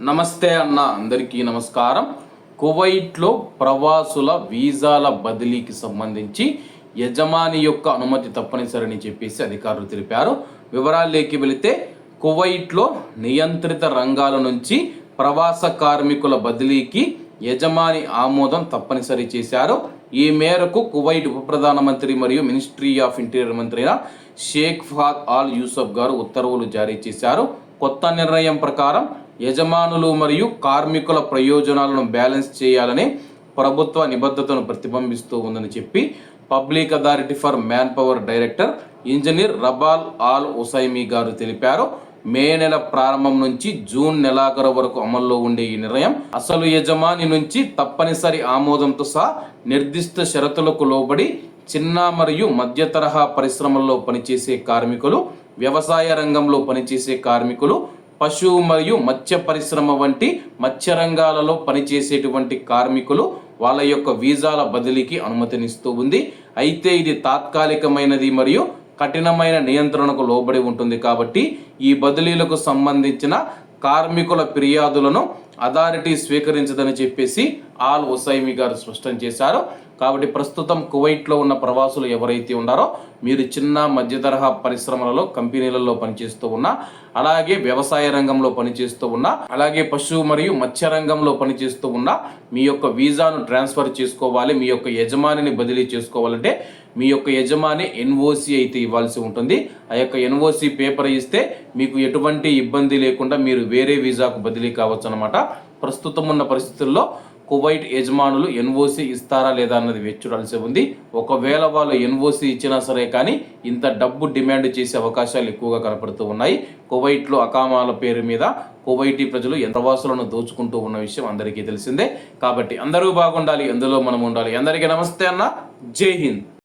నమస్తే అన్న, అందరికీ నమస్కారం. కువైట్లో ప్రవాసుల వీసాల బదిలీకి సంబంధించి యజమాని యొక్క అనుమతి తప్పనిసరని చెప్పేసి అధికారులు తెలిపారు. వివరాల్లోకి వెళితే కువైట్లో నియంత్రిత రంగాల నుంచి ప్రవాస కార్మికుల బదిలీకి యజమాని ఆమోదం తప్పనిసరి చేశారు. ఈ మేరకు కువైట్ ఉప ప్రధానమంత్రి మరియు మినిస్ట్రీ ఆఫ్ ఇంటీరియర్ మంత్రి అయిన షేక్ ఫహద్ అల్ యూసఫ్ గారు ఉత్తర్వులు జారీ చేశారు. కొత్త నిర్ణయం ప్రకారం యజమానులు మరియు కార్మికుల ప్రయోజనాలను బ్యాలెన్స్ చేయాలని ప్రభుత్వ నిబద్ధతను ప్రతిబింబిస్తూ ఉందని చెప్పి public authority for manpower director engineer Rabal Al Usaimi గారు తెలిపారు. మే నెల ప్రారంభం నుంచి జూన్ నెలాఖరు వరకు అమల్లో ఉండే ఈ నిర్ణయం అసలు యజమాని నుంచి తప్పనిసరి ఆమోదంతో సహా నిర్దిష్ట షరతులకు లోబడి చిన్న మరియు మధ్య తరహా పరిశ్రమల్లో పనిచేసే కార్మికులు, వ్యవసాయ రంగంలో పనిచేసే కార్మికులు, పశువు మరియు మత్స్య పరిశ్రమ వంటి మత్స్య రంగాలలో పనిచేసేటువంటి కార్మికులు వాళ్ళ యొక్క వీసాల బదిలీకి అనుమతినిస్తూ ఉంది. అయితే ఇది తాత్కాలికమైనది మరియు కఠినమైన నియంత్రణకు లోబడి ఉంటుంది. కాబట్టి ఈ బదిలీలకు సంబంధించిన కార్మికుల ఫిర్యాదులను అథారిటీ స్వీకరించదని చెప్పేసి ఆల్ ఉసైమీ గారు స్పష్టం చేశారు. కాబట్టి ప్రస్తుతం కువైట్లో ఉన్న ప్రవాసులు ఎవరైతే ఉన్నారో మీరు చిన్న మధ్య తరహా పరిశ్రమలలో, కంపెనీలలో పనిచేస్తూ ఉన్నా, అలాగే వ్యవసాయ రంగంలో పనిచేస్తూ ఉన్నా, అలాగే పశువు మరియు మత్స్య రంగంలో పనిచేస్తూ ఉన్నా మీ యొక్క వీసాను ట్రాన్స్ఫర్ చేసుకోవాలి, మీ యొక్క యజమానిని బదిలీ చేసుకోవాలంటే మీ యొక్క యజమాని ఎన్ఓసి అయితే ఇవ్వాల్సి ఉంటుంది. ఆ యొక్క ఎన్ఓసి పేపర్ ఇస్తే మీకు ఎటువంటి ఇబ్బంది లేకుండా మీరు వేరే వీసాకు బదిలీ కావచ్చు అన్నమాట. ప్రస్తుతం ఉన్న పరిస్థితుల్లో కువైట్ యజమానులు ఎన్ఓసి ఇస్తారా లేదా అన్నది వేచి ఉంది. ఒకవేళ వాళ్ళు ఎన్ఓసి ఇచ్చినా సరే కానీ ఇంత డబ్బు డిమాండ్ చేసే అవకాశాలు ఎక్కువగా కనపడుతూ ఉన్నాయి. కువైట్లో అకామాల పేరు మీద కువైటీ ప్రజలు ప్రవాసులను దోచుకుంటూ ఉన్న విషయం అందరికీ తెలిసిందే. కాబట్టి అందరూ బాగుండాలి, అందులో మనం ఉండాలి. అందరికీ నమస్తే అన్న, జై హింద్.